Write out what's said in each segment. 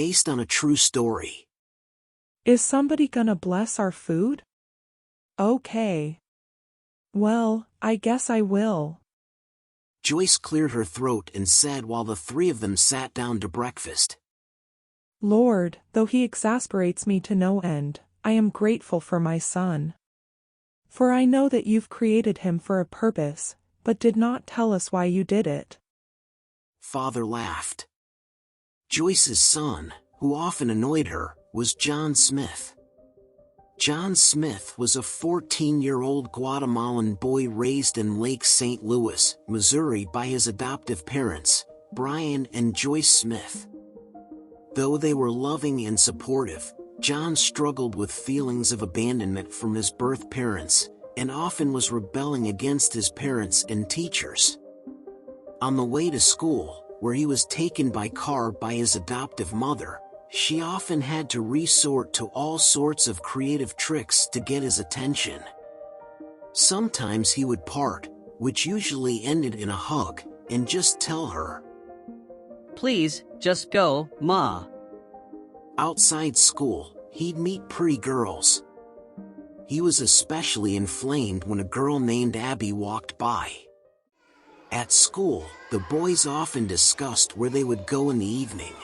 based on a true story. Is somebody gonna bless our food? Okay. Well, I guess I will. Joyce cleared her throat and said while the three of them sat down to breakfast. Lord, though he exasperates me to no end, I am grateful for my son. For I know that you've created him for a purpose, but did not tell us why you did it. Father laughed. Joyce's son, who often annoyed her, was John Smith. John Smith was a 14-year-old Guatemalan boy raised in Lake St. Louis, Missouri by his adoptive parents, Brian and Joyce Smith. Though they were loving and supportive, John struggled with feelings of abandonment from his birth parents, and often was rebelling against his parents and teachers. On the way to school, where he was taken by car by his adoptive mother, she often had to resort to all sorts of creative tricks to get his attention. Sometimes he would part, which usually ended in a hug, and just tell her, "Please, just go, Ma." Outside school, he'd meet pretty girls. He was especially inflamed when a girl named Abby walked by. At school, the boys often discussed where they would go in the evening.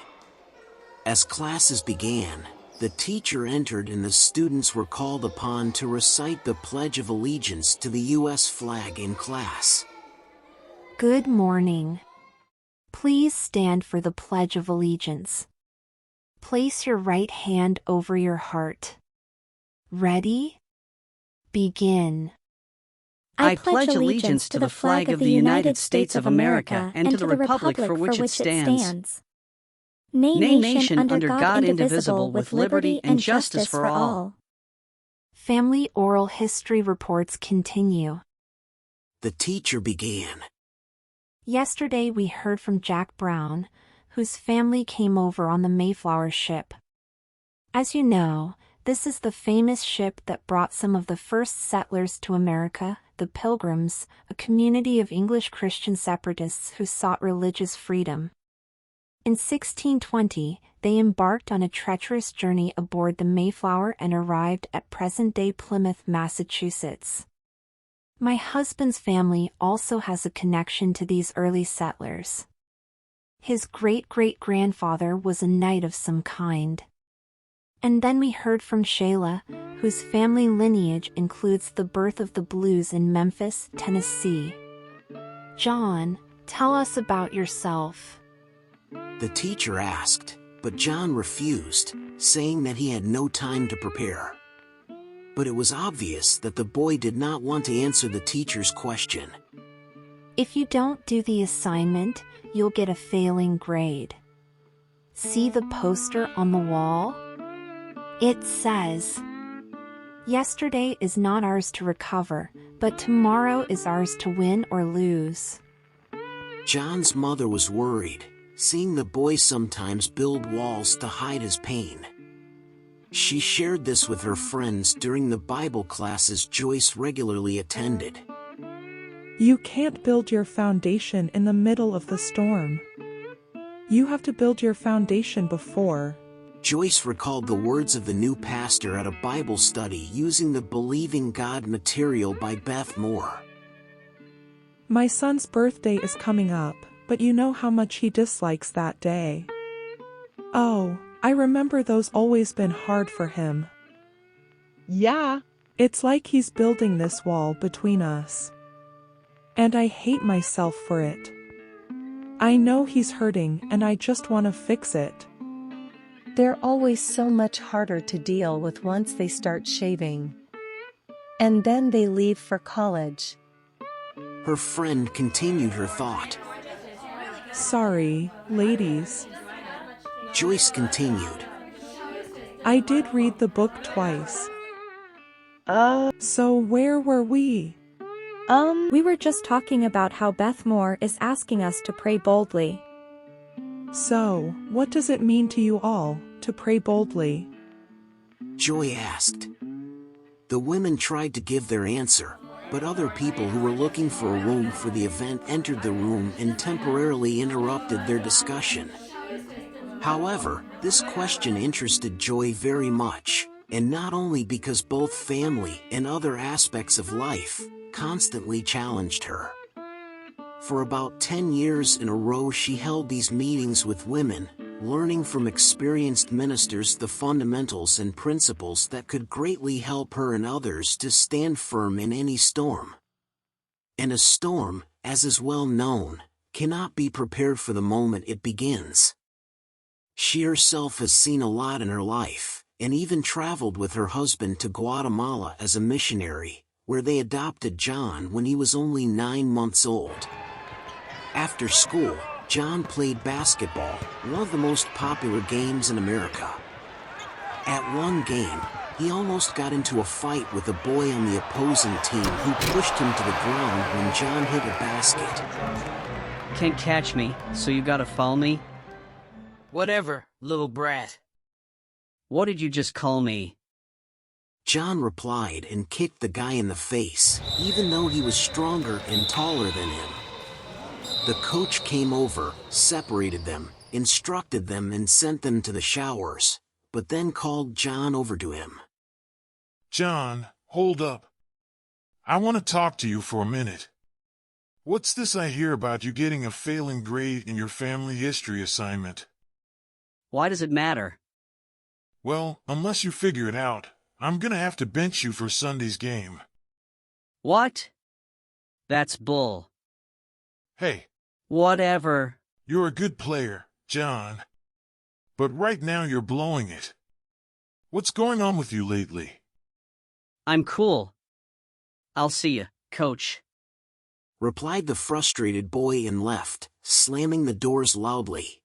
As classes began, the teacher entered and the students were called upon to recite the Pledge of Allegiance to the U.S. flag in class. Good morning. Please stand for the Pledge of Allegiance. Place your right hand over your heart. Ready? Begin. I pledge allegiance to the flag of the United States of America and to the republic for which it stands. Nation under God, indivisible, with liberty and justice for all. Family oral history reports continue. The teacher began. Yesterday we heard from Jack Brown, whose family came over on the Mayflower ship. As you know, this is the famous ship that brought some of the first settlers to America, the Pilgrims, a community of English Christian separatists who sought religious freedom. In 1620, they embarked on a treacherous journey aboard the Mayflower and arrived at present-day Plymouth, Massachusetts. My husband's family also has a connection to these early settlers. His great-great-grandfather was a knight of some kind. And then we heard from Shayla, whose family lineage includes the birth of the blues in Memphis, Tennessee. John, tell us about yourself. The teacher asked, but John refused, saying that he had no time to prepare. But it was obvious that the boy did not want to answer the teacher's question. If you don't do the assignment, you'll get a failing grade. See the poster on the wall? It says, "Yesterday is not ours to recover, but tomorrow is ours to win or lose." John's mother was worried, seeing the boy sometimes build walls to hide his pain. She shared this with her friends during the Bible classes Joyce regularly attended. You can't build your foundation in the middle of the storm. You have to build your foundation before. Joyce recalled the words of the new pastor at a Bible study using the Believing God material by Beth Moore. My son's birthday is coming up, but you know how much he dislikes that day. Oh, I remember those always been hard for him. Yeah. It's like he's building this wall between us. And I hate myself for it. I know he's hurting and I just want to fix it. They're always so much harder to deal with once they start shaving. And then they leave for college. Her friend continued her thought. Sorry, ladies. Joyce continued. I did read the book twice. So where were we? We were just talking about how Beth Moore is asking us to pray boldly. So, what does it mean to you all, to pray boldly? Joy asked. The women tried to give their answer, but other people who were looking for a room for the event entered the room and temporarily interrupted their discussion. However, this question interested Joy very much, and not only because both family and other aspects of life constantly challenged her. For about 10 years in a row she held these meetings with women, learning from experienced ministers the fundamentals and principles that could greatly help her and others to stand firm in any storm. And a storm, as is well known, cannot be prepared for the moment it begins. She herself has seen a lot in her life, and even traveled with her husband to Guatemala as a missionary, where they adopted John when he was only 9 months old. After school, John played basketball, one of the most popular games in America. At one game, he almost got into a fight with a boy on the opposing team who pushed him to the ground when John hit a basket. Can't catch me, so you gotta foul me? Whatever, little brat. What did you just call me? John replied and kicked the guy in the face, even though he was stronger and taller than him. The coach came over, separated them, instructed them and sent them to the showers, but then called John over to him. John, hold up. I want to talk to you for a minute. What's this I hear about you getting a failing grade in your family history assignment? Why does it matter? Well, unless you figure it out, I'm gonna have to bench you for Sunday's game. What? That's bull. Hey. Whatever. You're a good player, John. But right now you're blowing it. What's going on with you lately? I'm cool. I'll see ya, coach. Replied the frustrated boy and left, slamming the doors loudly.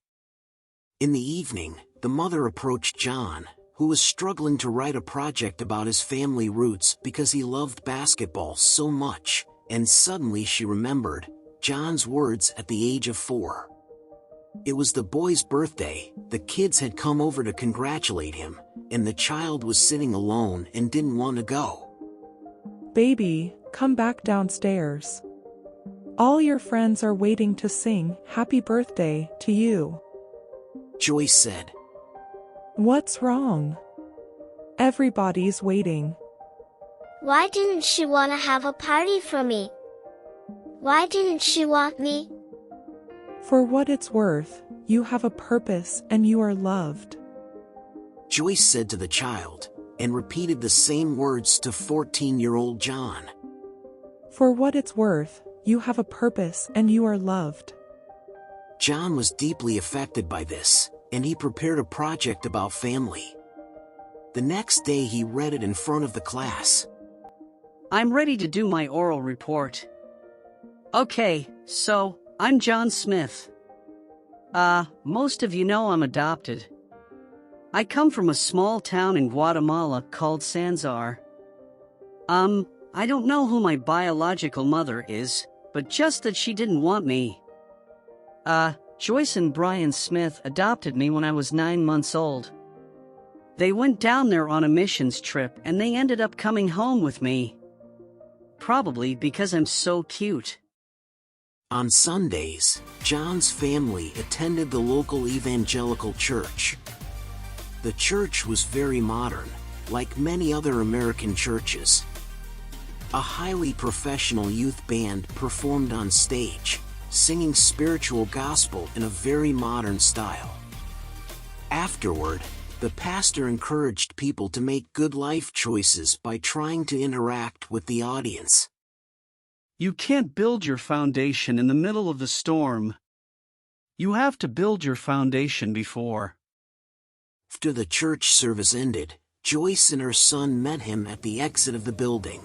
In the evening, the mother approached John, who was struggling to write a project about his family roots because he loved basketball so much, and suddenly she remembered John's words at the age of 4. It was the boy's birthday, the kids had come over to congratulate him, and the child was sitting alone and didn't want to go. Baby, come back downstairs. All your friends are waiting to sing happy birthday to you. Joyce said. What's wrong? Everybody's waiting. Why didn't she want to have a party for me? Why didn't she want me? For what it's worth, you have a purpose and you are loved. Joyce said to the child, and repeated the same words to 14-year-old John. For what it's worth, you have a purpose and you are loved. John was deeply affected by this, and he prepared a project about family. The next day he read it in front of the class. I'm ready to do my oral report. Okay, so, I'm John Smith. Most of you know I'm adopted. I come from a small town in Guatemala called Sanzar. I don't know who my biological mother is, but just that she didn't want me. Joyce and Brian Smith adopted me when I was 9 months old. They went down there on a missions trip and they ended up coming home with me. Probably because I'm so cute. On Sundays, John's family attended the local evangelical church. The church was very modern, like many other American churches. A highly professional youth band performed on stage, singing spiritual gospel in a very modern style. Afterward, the pastor encouraged people to make good life choices by trying to interact with the audience. You can't build your foundation in the middle of the storm. You have to build your foundation before. After the church service ended, Joyce and her son met him at the exit of the building.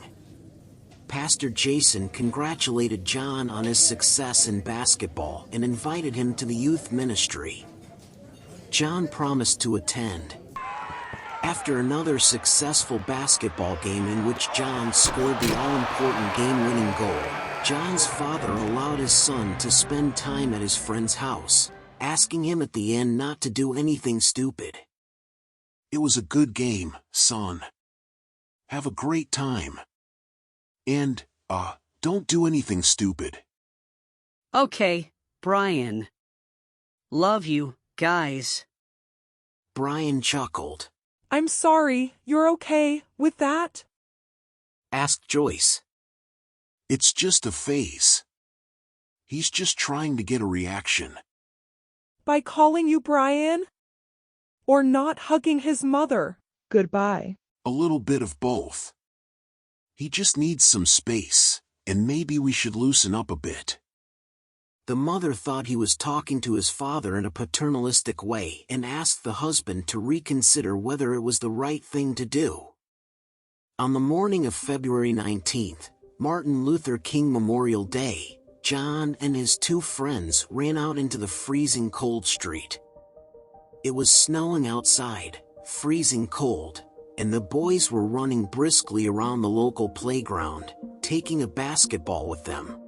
Pastor Jason congratulated John on his success in basketball and invited him to the youth ministry. John promised to attend. After another successful basketball game in which John scored the all-important game-winning goal, John's father allowed his son to spend time at his friend's house, asking him at the end not to do anything stupid. It was a good game, son. Have a great time. And, don't do anything stupid. Okay, Brian. Love you, guys. Brian chuckled. I'm sorry, you're okay with that? Asked Joyce. It's just a phase. He's just trying to get a reaction. By calling you Brian? Or not hugging his mother? Goodbye. A little bit of both. He just needs some space, and maybe we should loosen up a bit. The mother thought he was talking to his father in a paternalistic way and asked the husband to reconsider whether it was the right thing to do. On the morning of February 19th, Martin Luther King Memorial Day, John and his two friends ran out into the freezing cold street. It was snowing outside, freezing cold, and the boys were running briskly around the local playground, taking a basketball with them.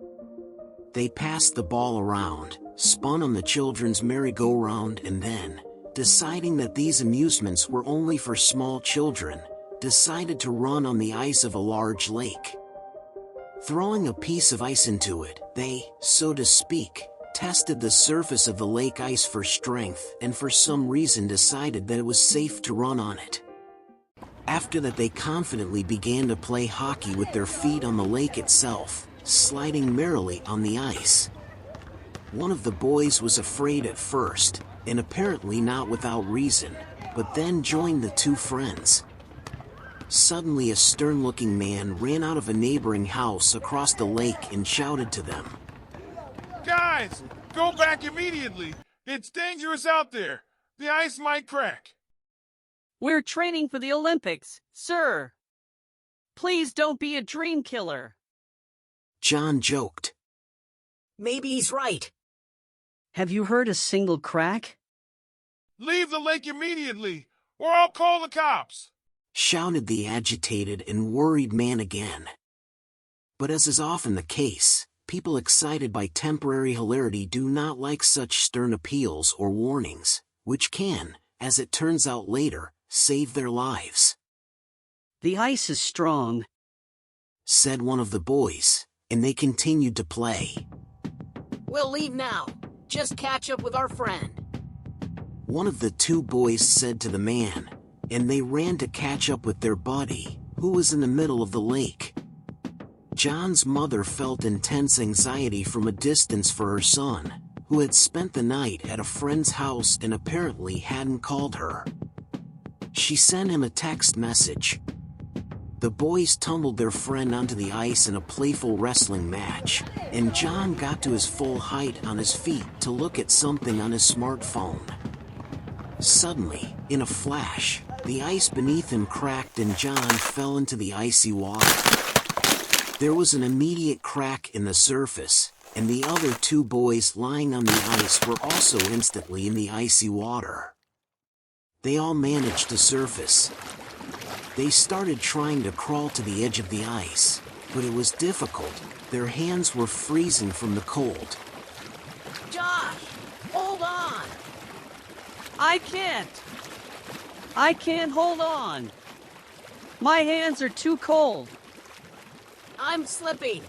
They passed the ball around, spun on the children's merry-go-round, and then, deciding that these amusements were only for small children, decided to run on the ice of a large lake. Throwing a piece of ice into it, they, so to speak, tested the surface of the lake ice for strength and for some reason decided that it was safe to run on it. After that, they confidently began to play hockey with their feet on the lake itself, sliding merrily on the ice. One of the boys was afraid at first, and apparently not without reason, but then joined the two friends. Suddenly a stern-looking man ran out of a neighboring house across the lake and shouted to them. Guys, go back immediately. It's dangerous out there. The ice might crack. We're training for the Olympics, sir. Please don't be a dream killer. John joked. Maybe he's right. Have you heard a single crack? Leave the lake immediately, or I'll call the cops, shouted the agitated and worried man again. But as is often the case, people excited by temporary hilarity do not like such stern appeals or warnings, which can, as it turns out later, save their lives. The ice is strong, said one of the boys, and they continued to play. We'll leave now. Just catch up with our friend. One of the two boys said to the man, and they ran to catch up with their buddy, who was in the middle of the lake. John's mother felt intense anxiety from a distance for her son, who had spent the night at a friend's house and apparently hadn't called her. She sent him a text message. The boys tumbled their friend onto the ice in a playful wrestling match, and John got to his full height on his feet to look at something on his smartphone. Suddenly, in a flash, the ice beneath him cracked and John fell into the icy water. There was an immediate crack in the surface, and the other two boys lying on the ice were also instantly in the icy water. They all managed to surface. They started trying to crawl to the edge of the ice, but it was difficult. Their hands were freezing from the cold. Josh, hold on! I can't hold on. My hands are too cold. I'm slipping.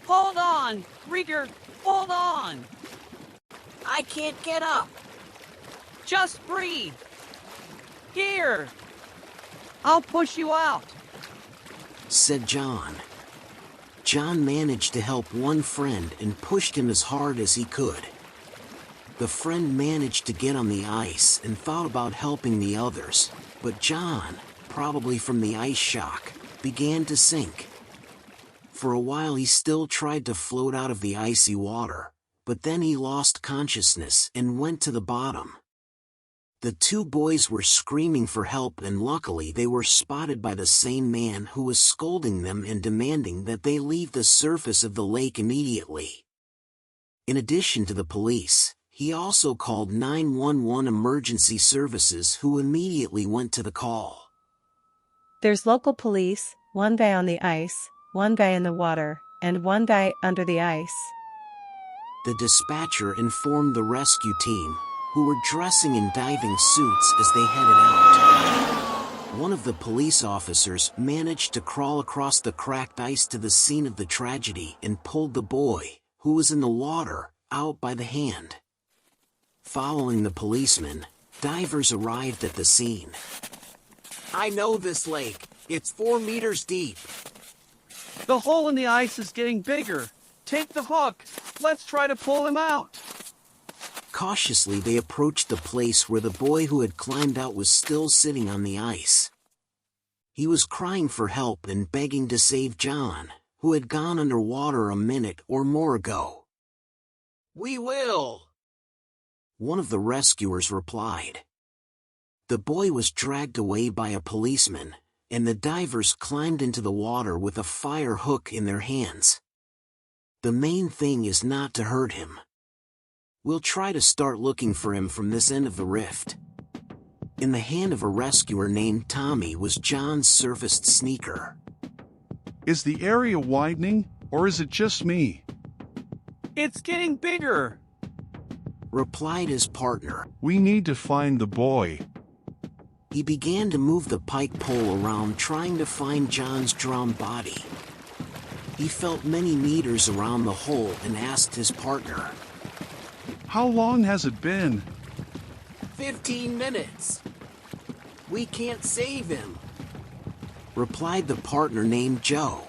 Hold on, Rieger, hold on. I can't get up. Just breathe. Here. I'll push you out, said John. John managed to help one friend and pushed him as hard as he could. The friend managed to get on the ice and thought about helping the others, but John, probably from the ice shock, began to sink. For a while he still tried to float out of the icy water, but then he lost consciousness and went to the bottom. The two boys were screaming for help, and luckily they were spotted by the same man who was scolding them and demanding that they leave the surface of the lake immediately. In addition to the police, he also called 911 emergency services, who immediately went to the call. There's local police, one guy on the ice, one guy in the water, and one guy under the ice. The dispatcher informed the rescue team, who were dressing in diving suits as they headed out. One of the police officers managed to crawl across the cracked ice to the scene of the tragedy and pulled the boy, who was in the water, out by the hand. Following the policeman, divers arrived at the scene. I know this lake. It's 4 meters deep. The hole in the ice is getting bigger. Take the hook. Let's try to pull him out. Cautiously, they approached the place where the boy who had climbed out was still sitting on the ice. He was crying for help and begging to save John, who had gone underwater a minute or more ago. We will. One of the rescuers replied. The boy was dragged away by a policeman, and the divers climbed into the water with a fire hook in their hands. The main thing is not to hurt him. We'll try to start looking for him from this end of the rift. In the hand of a rescuer named Tommy was John's surfaced sneaker. Is the area widening, or is it just me? It's getting bigger, replied his partner. We need to find the boy. He began to move the pike pole around, trying to find John's drowned body. He felt many meters around the hole and asked his partner, How long has it been? 15 minutes. We can't save him, replied the partner named Joe.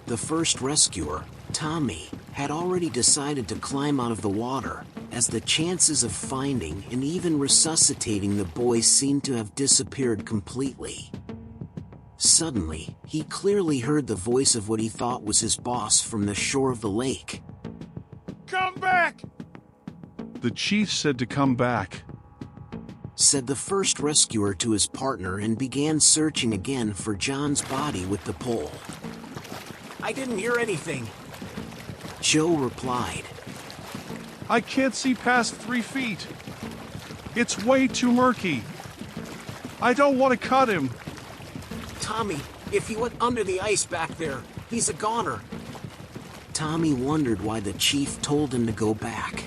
The first rescuer, Tommy, had already decided to climb out of the water, as the chances of finding and even resuscitating the boy seemed to have disappeared completely. Suddenly, he clearly heard the voice of what he thought was his boss from the shore of the lake. Come back! The chief said to come back, said the first rescuer to his partner, and began searching again for John's body with the pole. I didn't hear anything, Joe replied. I can't see past 3 feet. It's way too murky. I don't want to cut him. Tommy, if he went under the ice back there, he's a goner. Tommy wondered why the chief told him to go back.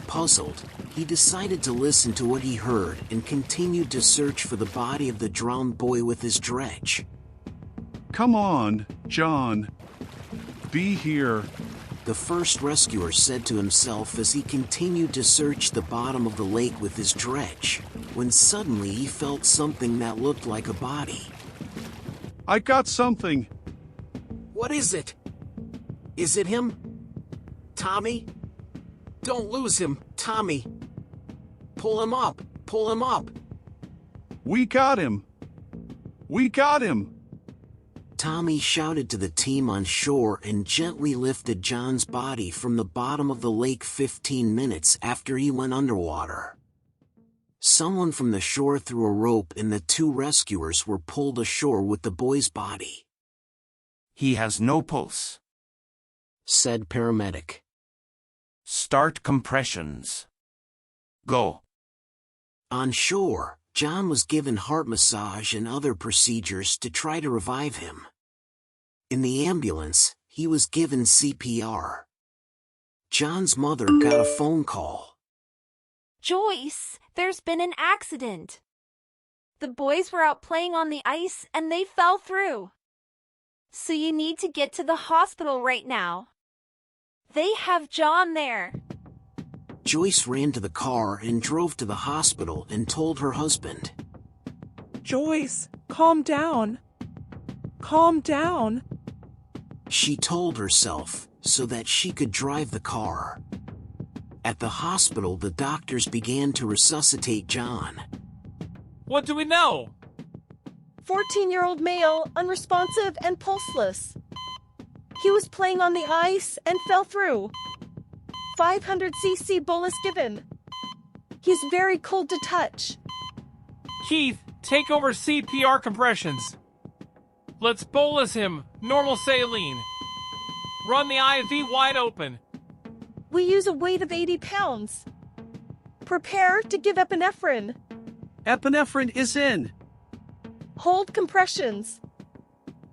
Puzzled, he decided to listen to what he heard and continued to search for the body of the drowned boy with his dredge. Come on, John. Be here, the first rescuer said to himself as he continued to search the bottom of the lake with his dredge, when suddenly he felt something that looked like a body. I got something. What is it? Is it him? Tommy? Don't lose him, Tommy. Pull him up, pull him up. We got him. We got him. Tommy shouted to the team on shore and gently lifted John's body from the bottom of the lake 15 minutes after he went underwater. Someone from the shore threw a rope and the 2 rescuers were pulled ashore with the boy's body. He has no pulse, said paramedic. Start compressions. Go. On shore, John was given heart massage and other procedures to try to revive him. In the ambulance, he was given CPR. John's mother got a phone call. Joyce, there's been an accident. The boys were out playing on the ice and they fell through. So you need to get to the hospital right now. They have John there. Joyce ran to the car and drove to the hospital and told her husband. Joyce, calm down. Calm down, she told herself, so that she could drive the car. At the hospital, the doctors began to resuscitate John. What do we know? 14-year-old male, unresponsive and pulseless. He was playing on the ice and fell through. 500 cc bolus given. He's very cold to touch. Keith, take over CPR compressions. Let's bolus him. Normal saline. Run the IV wide open. We use a weight of 80 pounds. Prepare to give epinephrine. Epinephrine is in. Hold compressions.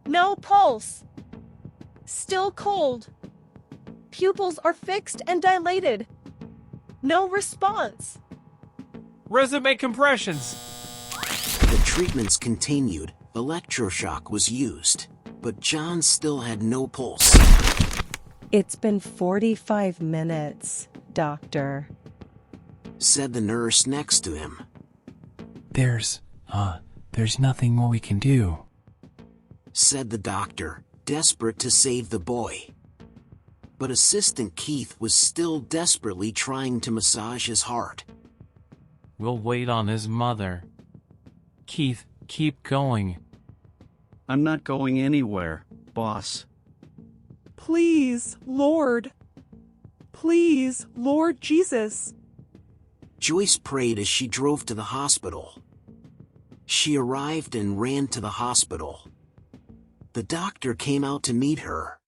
No pulse. Still cold. Pupils are fixed and dilated. No response. Resume compressions. The treatments continued. Electroshock was used, but John still had no pulse. It's been 45 minutes, doctor. said the nurse next to him. There's nothing more we can do, said the doctor, desperate to save the boy. But Assistant Keith was still desperately trying to massage his heart. We'll wait on his mother. Keith, keep going. I'm not going anywhere, boss. Please, Lord. Please, Lord Jesus. Joyce prayed as she drove to the hospital. She arrived and ran to the hospital. The doctor came out to meet her.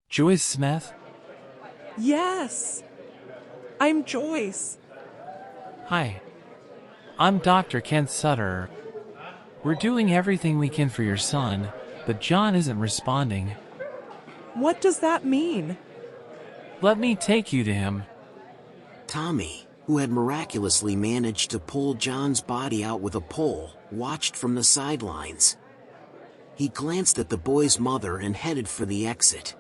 Joyce Smith? Yes. I'm Joyce. Hi. I'm Dr. Kent Sutter. We're doing everything we can for your son, but John isn't responding. What does that mean? Let me take you to him. Tommy, who had miraculously managed to pull John's body out with a pole, watched from the sidelines. He glanced at the boy's mother and headed for the exit.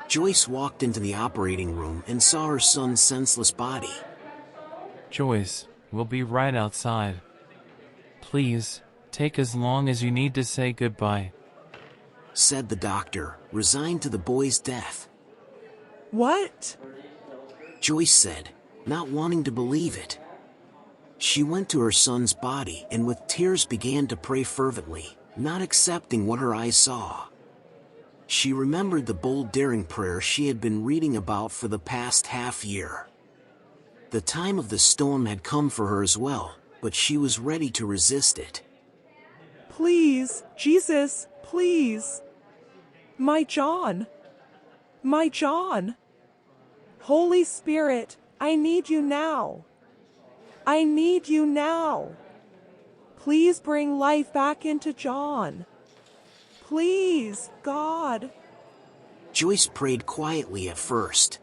Joyce walked into the operating room and saw her son's senseless body. Joyce, we'll be right outside. Please, take as long as you need to say goodbye, said the doctor, resigned to the boy's death. What? Joyce said, not wanting to believe it. She went to her son's body and with tears began to pray fervently, not accepting what her eyes saw. She remembered the bold, daring prayer she had been reading about for the past half year. The time of the storm had come for her as well, but she was ready to resist it. Please, Jesus, please. My John. My John. Holy Spirit, I need you now. I need you now. Please bring life back into John. Please, God. Joyce prayed quietly at first.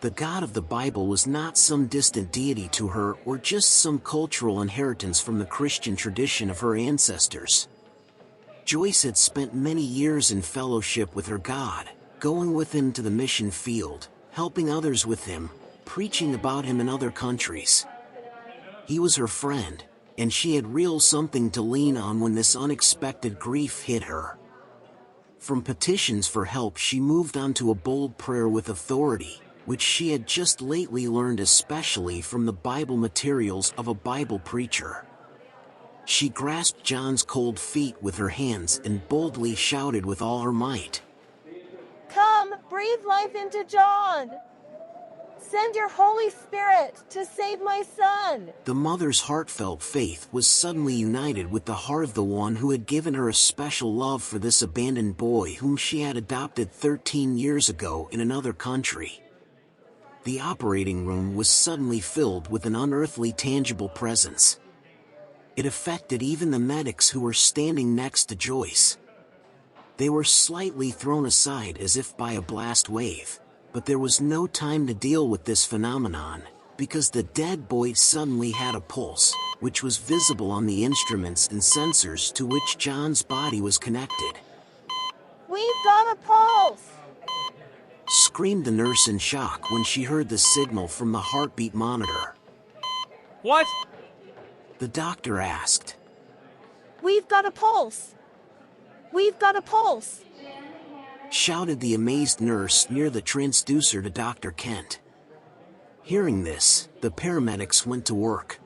The God of the Bible was not some distant deity to her or just some cultural inheritance from the Christian tradition of her ancestors. Joyce had spent many years in fellowship with her God, going with him to the mission field, helping others with him, preaching about him in other countries. He was her friend, and she had real something to lean on when this unexpected grief hit her. From petitions for help she moved on to a bold prayer with authority, which she had just lately learned especially from the Bible materials of a Bible preacher. She grasped John's cold feet with her hands and boldly shouted with all her might, Come, breathe life into John! Send your Holy Spirit to save my son! The mother's heartfelt faith was suddenly united with the heart of the one who had given her a special love for this abandoned boy whom she had adopted 13 years ago in another country. The operating room was suddenly filled with an unearthly tangible presence. It affected even the medics who were standing next to Joyce. They were slightly thrown aside as if by a blast wave, but there was no time to deal with this phenomenon, because the dead boy suddenly had a pulse, which was visible on the instruments and sensors to which John's body was connected. We've got a pulse! Screamed the nurse in shock when she heard the signal from the heartbeat monitor. What? The doctor asked. We've got a pulse! We've got a pulse! Shouted the amazed nurse near the transducer to Dr. Kent. Hearing this, the paramedics went to work.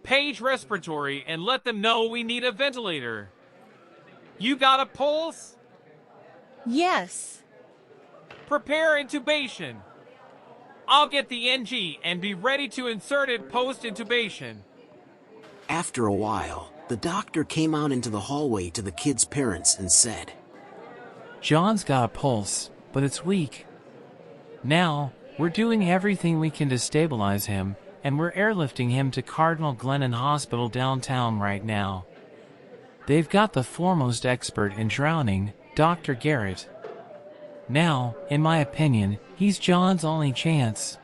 Page respiratory and let them know we need a ventilator. You got a pulse? Yes. Prepare intubation. I'll get the NG and be ready to insert it post-intubation. After a while, the doctor came out into the hallway to the kid's parents and said, John's got a pulse, but it's weak. Now, we're doing everything we can to stabilize him, and we're airlifting him to Cardinal Glennon Hospital downtown right now. They've got the foremost expert in drowning, Dr. Garrett. Now, in my opinion, he's John's only chance.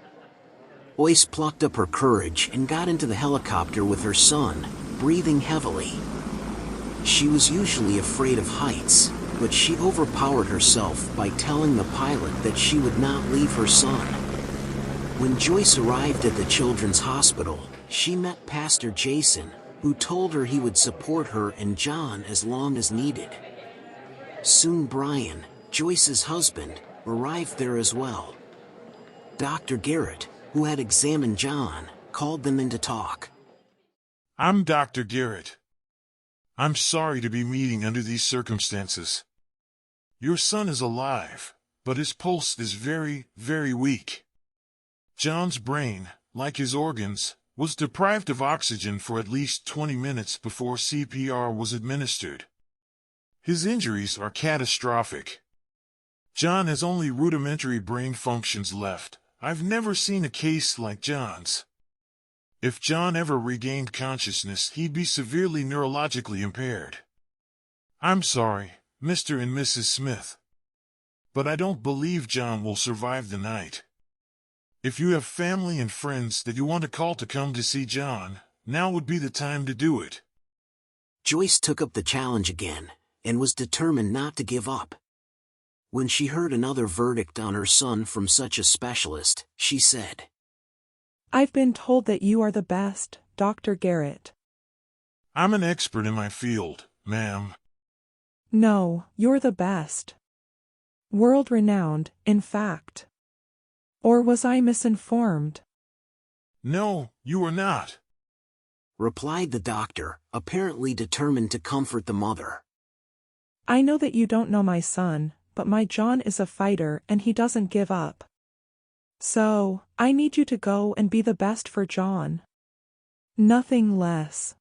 Joyce plucked up her courage and got into the helicopter with her son, breathing heavily. She was usually afraid of heights, but she overpowered herself by telling the pilot that she would not leave her son. When Joyce arrived at the children's hospital, she met Pastor Jason, who told her he would support her and John as long as needed. Soon Brian, Joyce's husband, arrived there as well. Dr. Garrett, who had examined John, called them in to talk. I'm Dr. Garrett. I'm sorry to be meeting under these circumstances. Your son is alive, but his pulse is very, very weak. John's brain, like his organs, was deprived of oxygen for at least 20 minutes before CPR was administered. His injuries are catastrophic. John has only rudimentary brain functions left. I've never seen a case like John's. If John ever regained consciousness, he'd be severely neurologically impaired. I'm sorry, Mr. and Mrs. Smith, but I don't believe John will survive the night. If you have family and friends that you want to call to come to see John, now would be the time to do it. Joyce took up the challenge again, and was determined not to give up. When she heard another verdict on her son from such a specialist, she said, I've been told that you are the best, Dr. Garrett. I'm an expert in my field, ma'am. No, you're the best. World-renowned, in fact. Or was I misinformed? No, you are not, replied the doctor, apparently determined to comfort the mother. I know that you don't know my son, but my John is a fighter and he doesn't give up. So, I need you to go and be the best for John. Nothing less.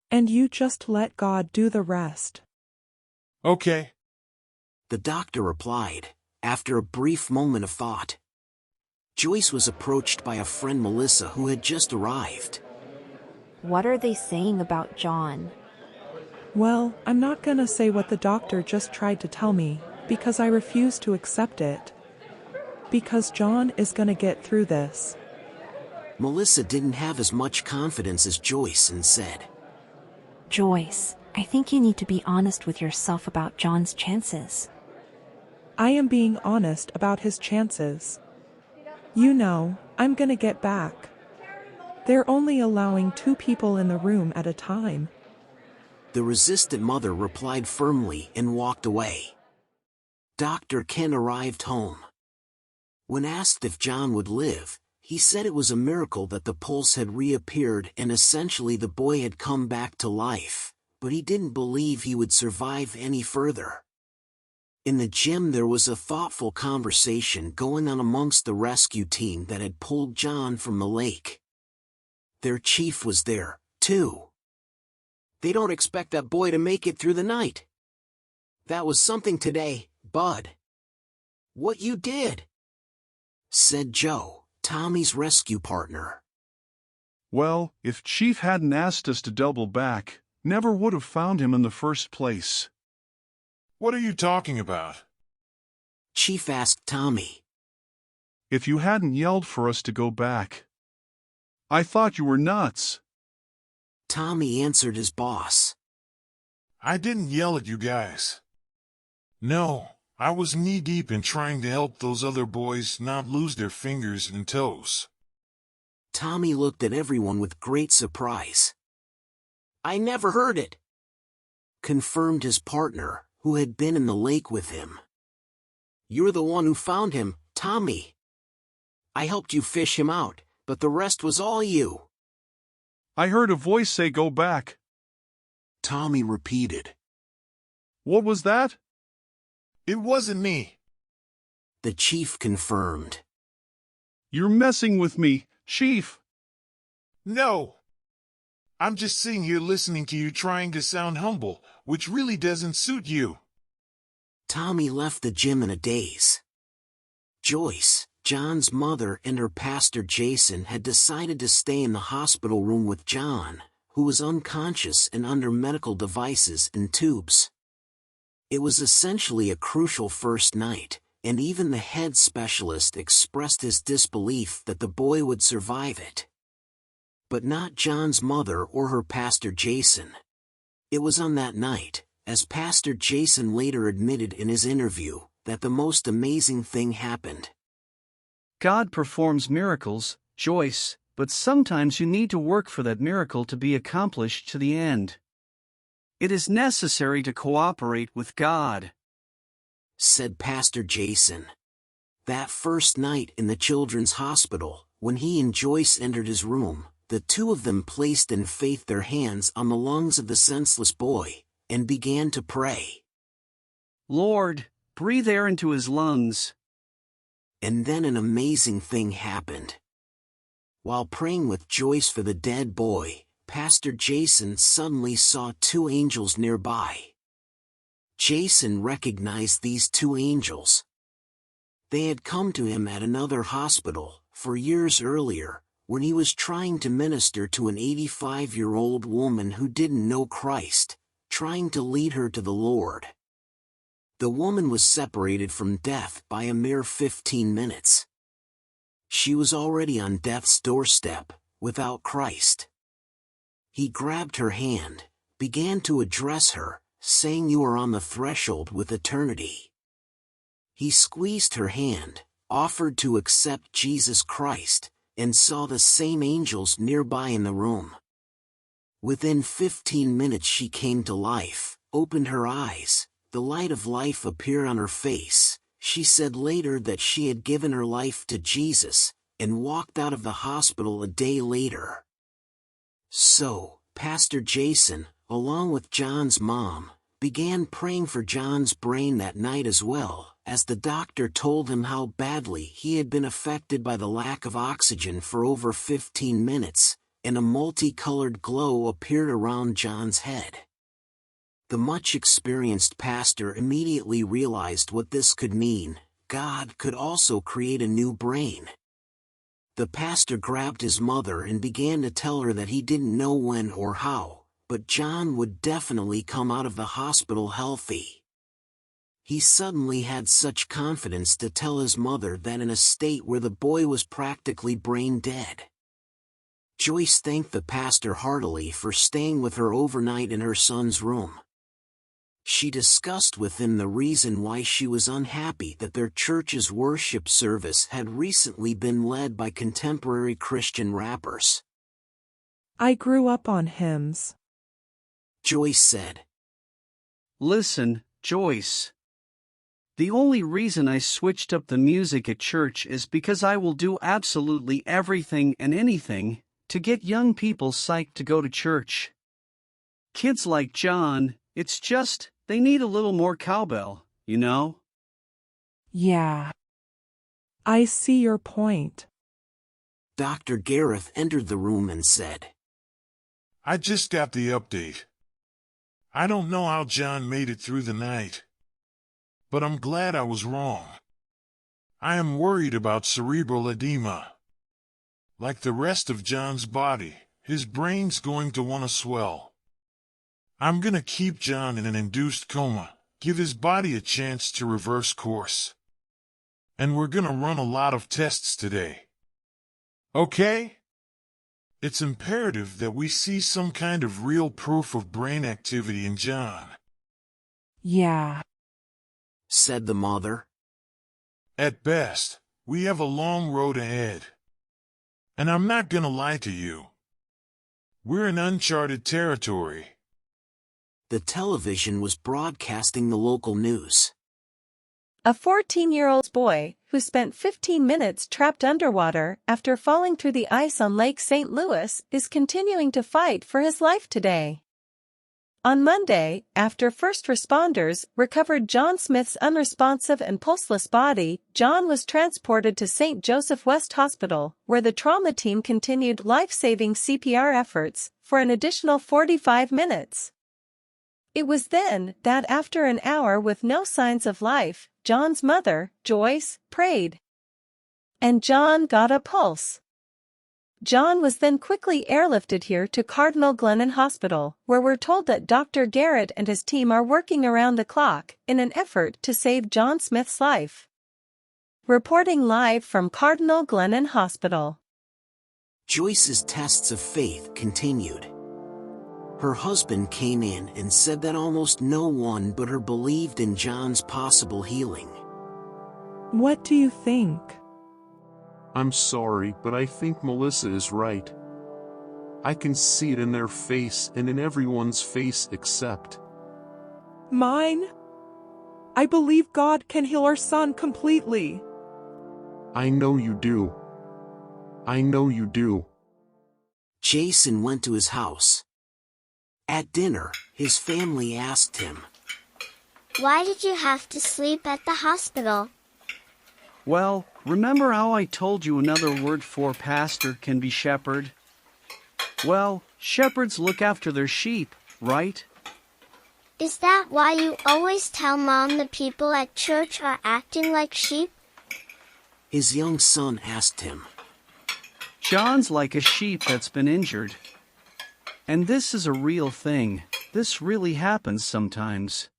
And you just let God do the rest. Okay, the doctor replied, after a brief moment of thought. Joyce was approached by a friend, Melissa, who had just arrived. What are they saying about John? Well, I'm not gonna say what the doctor just tried to tell me, because I refuse to accept it. Because John is gonna get through this. Melissa didn't have as much confidence as Joyce and said, Joyce, I think you need to be honest with yourself about John's chances. I am being honest about his chances. You know, I'm gonna get back. They're only allowing 2 people in the room at a time. The resistant mother replied firmly and walked away. Dr. Ken arrived home. When asked if John would live, he said it was a miracle that the pulse had reappeared and essentially the boy had come back to life, but he didn't believe he would survive any further. In the gym there was a thoughtful conversation going on amongst the rescue team that had pulled John from the lake. Their chief was there, too. They don't expect that boy to make it through the night. That was something today, Bud. What you did, said Joe, Tommy's rescue partner. Well, if Chief hadn't asked us to double back, never would have found him in the first place. What are you talking about? Chief asked Tommy. If you hadn't yelled for us to go back. I thought you were nuts. Tommy answered his boss. I didn't yell at you guys. No, I was knee-deep in trying to help those other boys not lose their fingers and toes. Tommy looked at everyone with great surprise. I never heard it, confirmed his partner, who had been in the lake with him. You're the one who found him, Tommy. I helped you fish him out, but the rest was all you. I heard a voice say go back. Tommy repeated. What was that? It wasn't me, the chief confirmed. You're messing with me, Chief. No. I'm just sitting here listening to you trying to sound humble, which really doesn't suit you. Tommy left the gym in a daze. Joyce, John's mother, and her pastor Jason had decided to stay in the hospital room with John, who was unconscious and under medical devices and tubes. It was essentially a crucial first night, and even the head specialist expressed his disbelief that the boy would survive it. But not John's mother or her pastor Jason. It was on that night, as Pastor Jason later admitted in his interview, that the most amazing thing happened. God performs miracles, Joyce, but sometimes you need to work for that miracle to be accomplished to the end. It is necessary to cooperate with God," said Pastor Jason. That first night in the children's hospital, when he and Joyce entered his room, the two of them placed in faith their hands on the lungs of the senseless boy, and began to pray. "Lord, breathe air into his lungs." And then an amazing thing happened. While praying with Joyce for the dead boy, Pastor Jason suddenly saw two angels nearby. Jason recognized these two angels. They had come to him at another hospital, 4 years earlier, when he was trying to minister to an 85-year-old woman who didn't know Christ, trying to lead her to the Lord. The woman was separated from death by a mere 15 minutes. She was already on death's doorstep, without Christ. He grabbed her hand, began to address her, saying, "You are on the threshold with eternity." He squeezed her hand, offered to accept Jesus Christ, and saw the same angels nearby in the room. Within 15 minutes she came to life, opened her eyes, the light of life appeared on her face. She said later that she had given her life to Jesus, and walked out of the hospital a day later. So, Pastor Jason, along with John's mom, began praying for John's brain that night as well, as the doctor told him how badly he had been affected by the lack of oxygen for over 15 minutes, and a multicolored glow appeared around John's head. The much-experienced pastor immediately realized what this could mean. God could also create a new brain. The pastor grabbed his mother and began to tell her that he didn't know when or how, but John would definitely come out of the hospital healthy. He suddenly had such confidence to tell his mother that in a state where the boy was practically brain dead. Joyce thanked the pastor heartily for staying with her overnight in her son's room. She discussed with him the reason why she was unhappy that their church's worship service had recently been led by contemporary Christian rappers. "I grew up on hymns," Joyce said. "Listen, Joyce. The only reason I switched up the music at church is because I will do absolutely everything and anything to get young people psyched to go to church. Kids like John, it's just, they need a little more cowbell, you know?" "Yeah. I see your point." Dr. Gareth entered the room and said, "I just got the update. I don't know how John made it through the night, but I'm glad I was wrong. I am worried about cerebral edema. Like the rest of John's body, his brain's going to want to swell. I'm gonna keep John in an induced coma, give his body a chance to reverse course. And we're gonna run a lot of tests today. Okay? It's imperative that we see some kind of real proof of brain activity in John." "Yeah," said the mother. "At best, we have a long road ahead. And I'm not gonna lie to you. We're in uncharted territory." The television was broadcasting the local news. A 14-year-old boy, who spent 15 minutes trapped underwater after falling through the ice on Lake St. Louis, is continuing to fight for his life today. On Monday, after first responders recovered John Smith's unresponsive and pulseless body, John was transported to St. Joseph West Hospital, where the trauma team continued life-saving CPR efforts for an additional 45 minutes. It was then that after an hour with no signs of life, John's mother, Joyce, prayed. And John got a pulse. John was then quickly airlifted here to Cardinal Glennon Hospital, where we're told that Dr. Garrett and his team are working around the clock in an effort to save John Smith's life. Reporting live from Cardinal Glennon Hospital. Joyce's tests of faith continued. Her husband came in and said that almost no one but her believed in John's possible healing. "What do you think?" I'm sorry, but I think Melissa is right. I can see it in their face and in everyone's face except mine. I believe God can heal our son completely. I know you do. I know you do. Jason went to his house. At dinner, his family asked him, "Why did you have to sleep at the hospital?" Well, remember how I told you another word for pastor can be shepherd? Well, shepherds look after their sheep, right? Is that why you always tell Mom the people at church are acting like sheep? His young son asked him. John's like a sheep that's been injured. And this is a real thing. This really happens sometimes.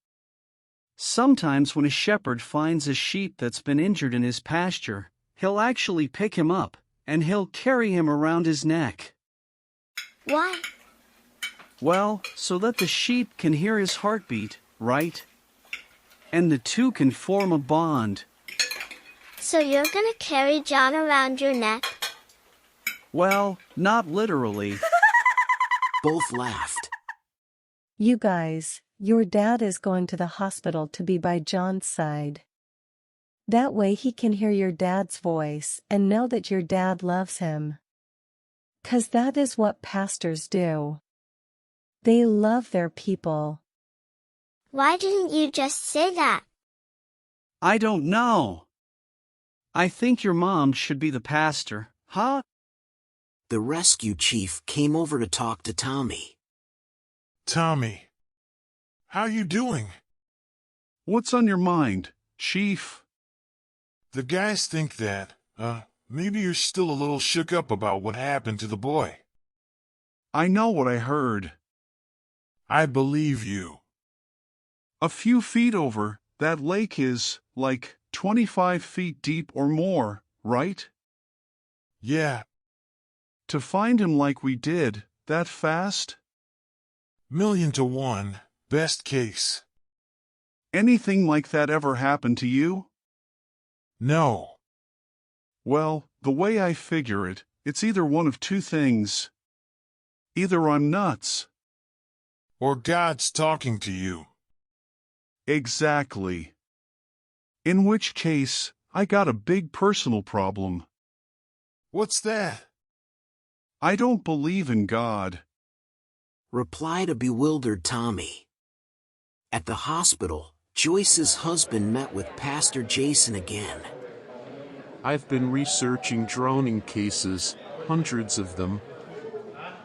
Sometimes when a shepherd finds a sheep that's been injured in his pasture, he'll actually pick him up, and he'll carry him around his neck. Why? Well, so that the sheep can hear his heartbeat, right? And the two can form a bond. So you're gonna carry John around your neck? Well, not literally. Both laughed. You guys, your dad is going to the hospital to be by John's side. That way he can hear your dad's voice and know that your dad loves him. 'Cause that is what pastors do. They love their people. Why didn't you just say that? I don't know. I think your mom should be the pastor, huh? The rescue chief came over to talk to Tommy. Tommy, how you doing? What's on your mind, Chief? The guys think that, maybe you're still a little shook up about what happened to the boy. I know what I heard. I believe you. A few feet over, that lake is, like, 25 feet deep or more, right? Yeah. To find him like we did, that fast? 1,000,000 to 1, best case. Anything like that ever happened to you? No. Well, the way I figure it, it's either one of two things. Either I'm nuts. Or God's talking to you. Exactly. In which case, I got a big personal problem. What's that? I don't believe in God. Replied a bewildered Tommy. At the hospital, Joyce's husband met with Pastor Jason again. I've been researching drowning cases, hundreds of them.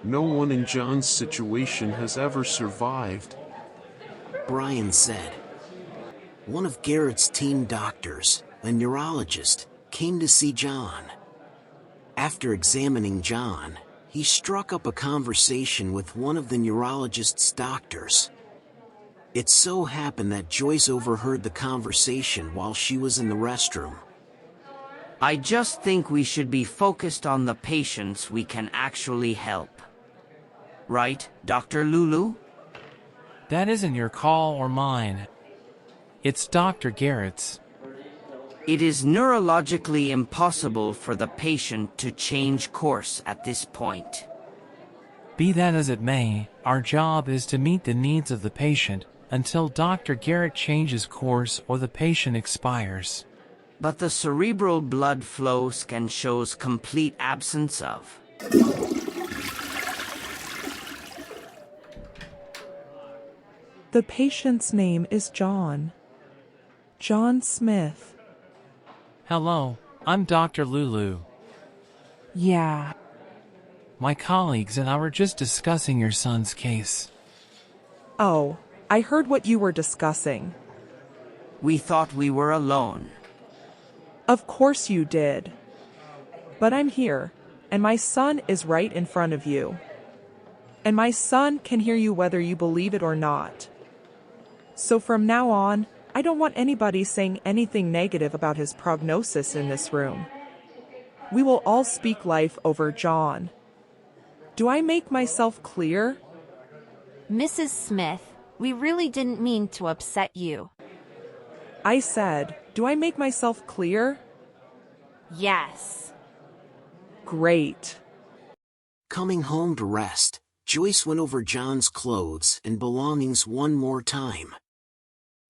No one in John's situation has ever survived. Brian said. One of Garrett's team doctors, a neurologist, came to see John. After examining John, he struck up a conversation with one of the neurologist's doctors. It so happened that Joyce overheard the conversation while she was in the restroom. I just think we should be focused on the patients we can actually help. Right, Dr. Lulu? That isn't your call or mine. It's Dr. Garrett's. It is neurologically impossible for the patient to change course at this point. Be that as it may, our job is to meet the needs of the patient until Dr. Garrett changes course or the patient expires. But the cerebral blood flow scan shows complete absence of. The patient's name is John. John Smith. Hello, I'm Dr. Lulu. Yeah. My colleagues and I were just discussing your son's case. Oh, I heard what you were discussing. We thought we were alone. Of course you did. But I'm here, and my son is right in front of you. And my son can hear you whether you believe it or not. So from now on, I don't want anybody saying anything negative about his prognosis in this room. We will all speak life over John. Do I make myself clear? Mrs. Smith, we really didn't mean to upset you. I said, do I make myself clear? Yes. Great. Coming home to rest, Joyce went over John's clothes and belongings one more time.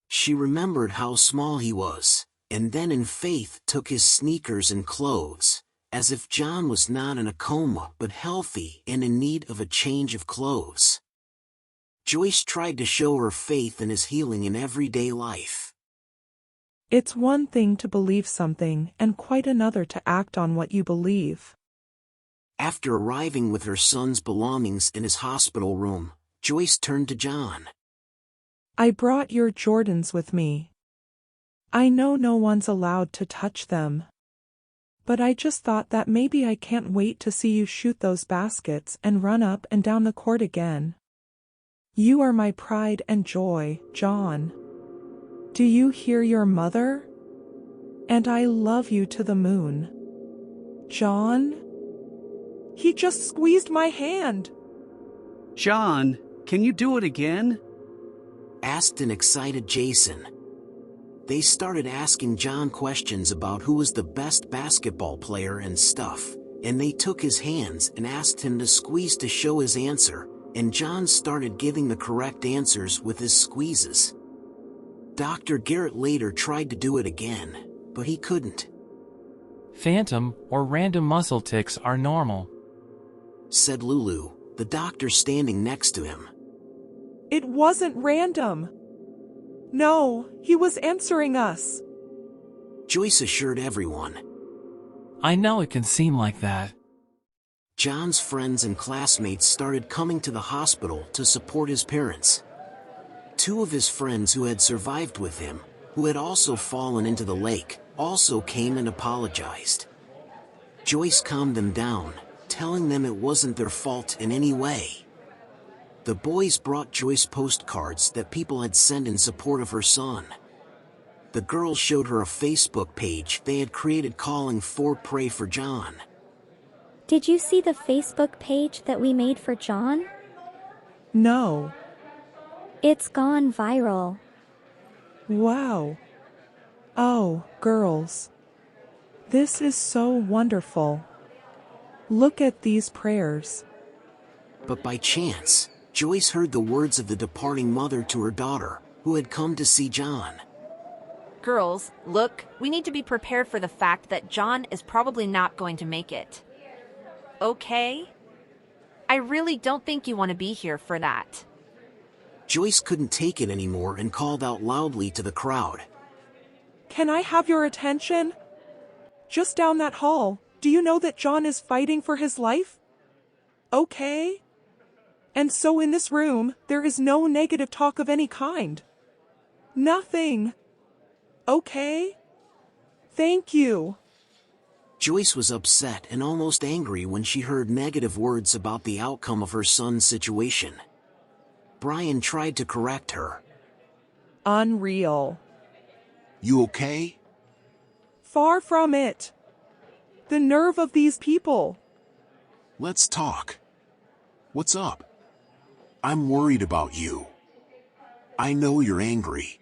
She remembered how small he was, and then in faith took his sneakers and clothes, as if John was not in a coma but healthy and in need of a change of clothes. Joyce tried to show her faith in his healing in everyday life. It's one thing to believe something and quite another to act on what you believe. After arriving with her son's belongings in his hospital room, Joyce turned to John. I brought your Jordans with me. I know no one's allowed to touch them. But I just thought that maybe I can't wait to see you shoot those baskets and run up and down the court again. You are my pride and joy, John. Do you hear your mother? And I love you to the moon. John? He just squeezed my hand. John, can you do it again? Asked an excited Jason. They started asking John questions about who was the best basketball player and stuff, and they took his hands and asked him to squeeze to show his answer, and John started giving the correct answers with his squeezes. Dr. Garrett later tried to do it again, but he couldn't. Phantom or random muscle tics are normal, said Lulu, the doctor standing next to him. It wasn't random. No, he was answering us. Joyce assured everyone. I know it can seem like that. John's friends and classmates started coming to the hospital to support his parents. Two of his friends who had survived with him, who had also fallen into the lake, also came and apologized. Joyce calmed them down, telling them it wasn't their fault in any way. The boys brought Joyce postcards that people had sent in support of her son. The girls showed her a Facebook page they had created calling for Pray for John. Did you see the Facebook page that we made for John? No. It's gone viral. Wow. Oh, girls. This is so wonderful. Look at these prayers. But by chance, Joyce heard the words of the departing mother to her daughter, who had come to see John. Girls, look, we need to be prepared for the fact that John is probably not going to make it. Okay? I really don't think you want to be here for that. Joyce couldn't take it anymore and called out loudly to the crowd. Can I have your attention? Just down that hall, do you know that John is fighting for his life? Okay? And so in this room, there is no negative talk of any kind. Nothing. Okay? Thank you. Joyce was upset and almost angry when she heard negative words about the outcome of her son's situation. Brian tried to correct her. Unreal. You okay? Far from it. The nerve of these people. Let's talk. What's up? I'm worried about you. I know you're angry.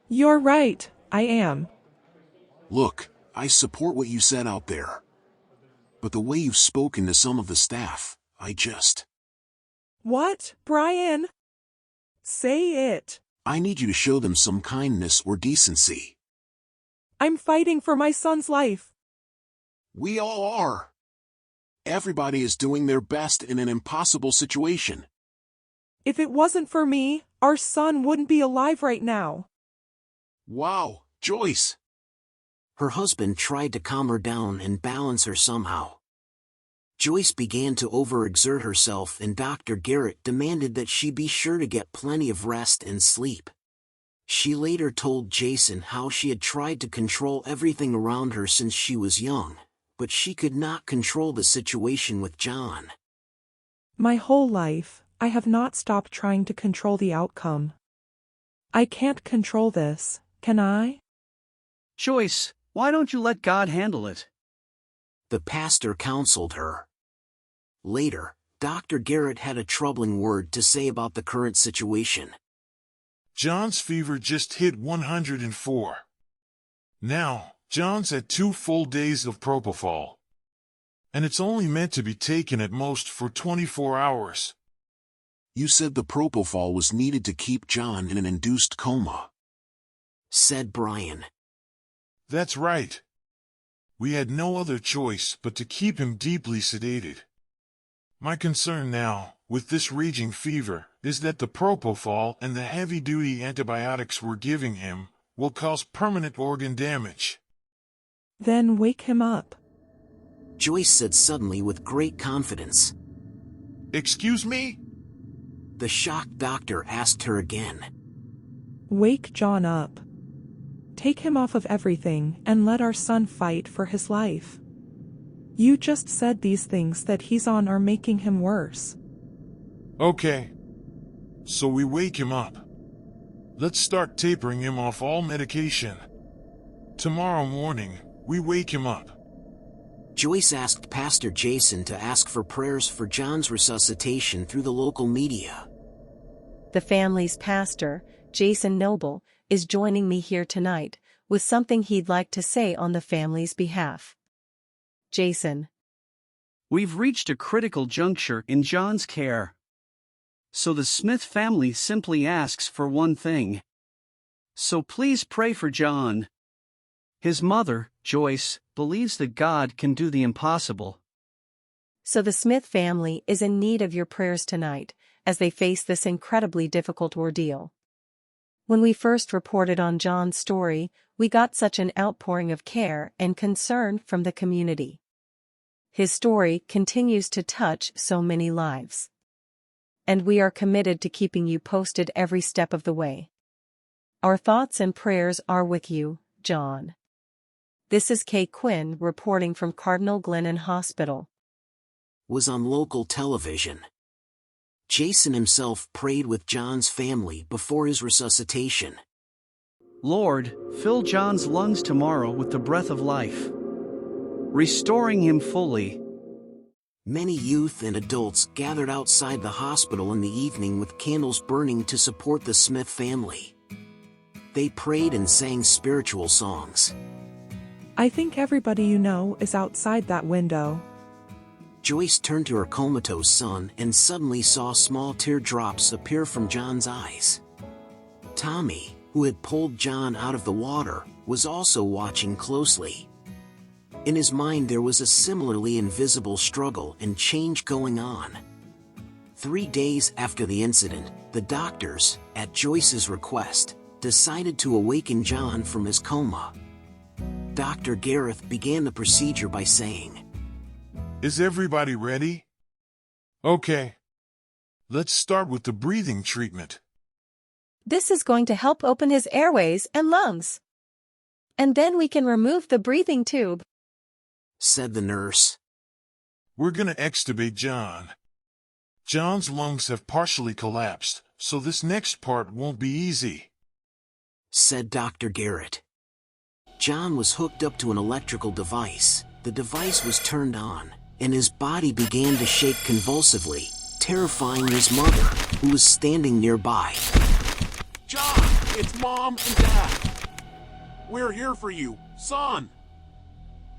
You're right, I am. Look, I support what you said out there. But the way you've spoken to some of the staff, I just... What, Brian? Say it. I need you to show them some kindness or decency. I'm fighting for my son's life. We all are. Everybody is doing their best in an impossible situation. If it wasn't for me, our son wouldn't be alive right now. Wow, Joyce. Her husband tried to calm her down and balance her somehow. Joyce began to overexert herself and Dr. Garrett demanded that she be sure to get plenty of rest and sleep. She later told Jason how she had tried to control everything around her since she was young, but she could not control the situation with John. My whole life, I have not stopped trying to control the outcome. I can't control this, can I? Joyce, why don't you let God handle it? The pastor counseled her. Later, Dr. Garrett had a troubling word to say about the current situation. John's fever just hit 104. Now, John's at 2 full days of propofol. And it's only meant to be taken at most for 24 hours. You said the propofol was needed to keep John in an induced coma, said Brian. That's right. We had no other choice but to keep him deeply sedated. My concern now, with this raging fever, is that the propofol and the heavy-duty antibiotics we're giving him will cause permanent organ damage. Then wake him up, Joyce said suddenly with great confidence. Excuse me? The shocked doctor asked her again. Wake John up. Take him off of everything and let our son fight for his life. You just said these things that he's on are making him worse. Okay. So we wake him up. Let's start tapering him off all medication. Tomorrow morning, we wake him up. Joyce asked Pastor Jason to ask for prayers for John's resuscitation through the local media. The family's pastor, Jason Noble, is joining me here tonight with something he'd like to say on the family's behalf. Jason. We've reached a critical juncture in John's care. So the Smith family simply asks for one thing. So please pray for John. His mother, Joyce, believes that God can do the impossible. So the Smith family is in need of your prayers tonight as they face this incredibly difficult ordeal. When we first reported on John's story, we got such an outpouring of care and concern from the community. His story continues to touch so many lives. And we are committed to keeping you posted every step of the way. Our thoughts and prayers are with you, John. This is Kay Quinn reporting from Cardinal Glennon Hospital. Was on local television. Jason himself prayed with John's family before his resuscitation. Lord, fill John's lungs tomorrow with the breath of life, restoring him fully. Many youth and adults gathered outside the hospital in the evening with candles burning to support the Smith family. They prayed and sang spiritual songs. I think everybody you know is outside that window. Joyce turned to her comatose son and suddenly saw small teardrops appear from John's eyes. Tommy, who had pulled John out of the water, was also watching closely. In his mind there was a similarly invisible struggle and change going on. 3 days after the incident, the doctors, at Joyce's request, decided to awaken John from his coma. Dr. Gareth began the procedure by saying, Is everybody ready? Okay. Let's start with the breathing treatment. This is going to help open his airways and lungs. And then we can remove the breathing tube, said the nurse. We're gonna extubate John. John's lungs have partially collapsed, so this next part won't be easy, said Dr. Garrett. John was hooked up to an electrical device. The device was turned on, and his body began to shake convulsively, terrifying his mother, who was standing nearby. John, it's Mom and Dad. We're here for you, son.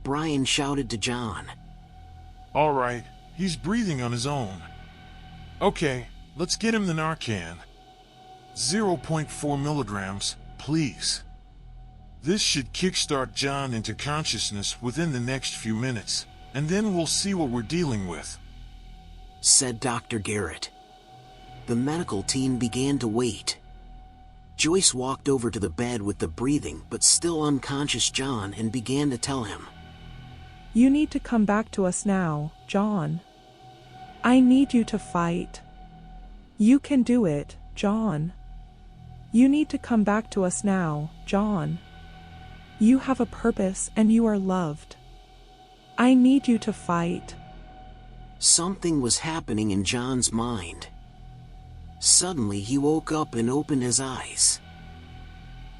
Brian shouted to John. All right, he's breathing on his own. Okay, let's get him the Narcan. 0.4 milligrams, please. This should kickstart John into consciousness within the next few minutes, and then we'll see what we're dealing with, said Dr. Garrett. The medical team began to wait. Joyce walked over to the bed with the breathing but still unconscious John and began to tell him. You need to come back to us now, John. I need you to fight. You can do it, John. You need to come back to us now, John. You have a purpose and you are loved. I need you to fight. Something was happening in John's mind. Suddenly he woke up and opened his eyes.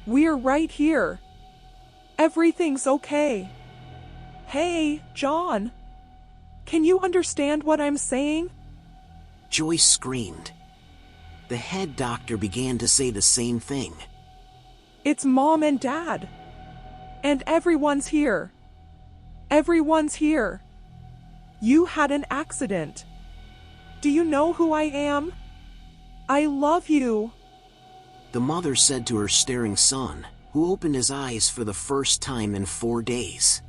We're right here. Everything's okay. Hey, John. Can you understand what I'm saying? Joyce screamed. The head doctor began to say the same thing. It's Mom and Dad. And everyone's here. Everyone's here. You had an accident. Do you know who I am? I love you. The mother said to her staring son, who opened his eyes for the first time in 4 days.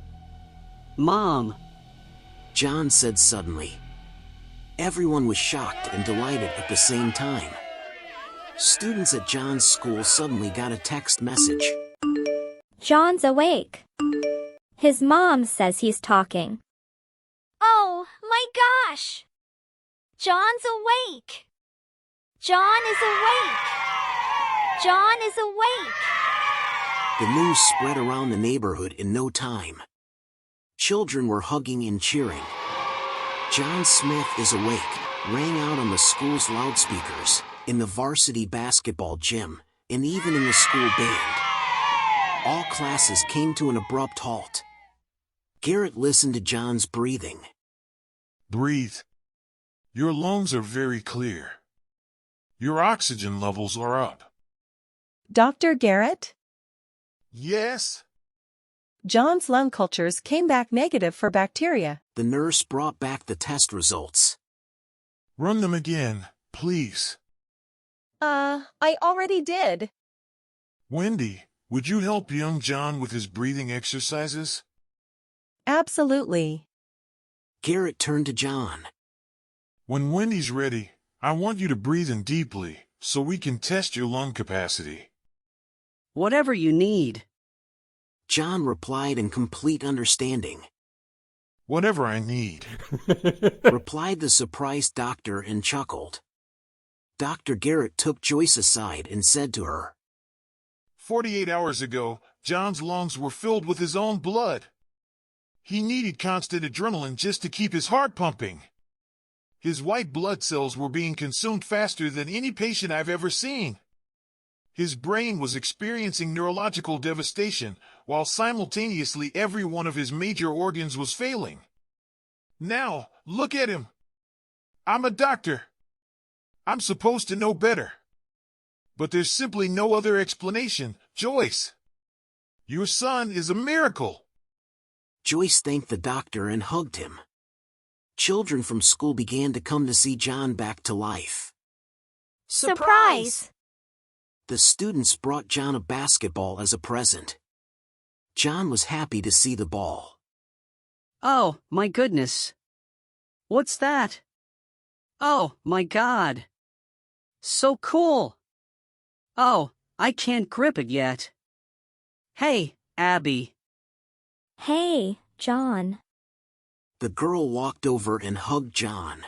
Mom, John said suddenly. Everyone was shocked and delighted at the same time. Students at John's school suddenly got a text message. John's awake. His mom says he's talking. Oh, my gosh! John's awake! John is awake! John is awake! The news spread around the neighborhood in no time. Children were hugging and cheering. John Smith is awake rang out on the school's loudspeakers, in the varsity basketball gym, and even in the school band. All classes came to an abrupt halt. Garrett listened to John's breathing. Breathe. Your lungs are very clear. Your oxygen levels are up. Dr. Garrett? Yes? John's lung cultures came back negative for bacteria. The nurse brought back the test results. Run them again, please. I already did. Wendy, would you help young John with his breathing exercises? Absolutely. Garrett turned to John. When Wendy's ready, I want you to breathe in deeply, so we can test your lung capacity. Whatever you need. John replied in complete understanding. Whatever I need. Replied the surprised doctor and chuckled. Dr. Garrett took Joyce aside and said to her, 48 hours ago, John's lungs were filled with his own blood. He needed constant adrenaline just to keep his heart pumping. His white blood cells were being consumed faster than any patient I've ever seen. His brain was experiencing neurological devastation, while simultaneously every one of his major organs was failing. Now, look at him. I'm a doctor. I'm supposed to know better. But there's simply no other explanation, Joyce. Your son is a miracle. Joyce thanked the doctor and hugged him. Children from school began to come to see John back to life. Surprise! The students brought John a basketball as a present. John was happy to see the ball. Oh, my goodness. What's that? Oh, my God. So cool. Oh, I can't grip it yet. Hey, Abby. Hey, John. The girl walked over and hugged John.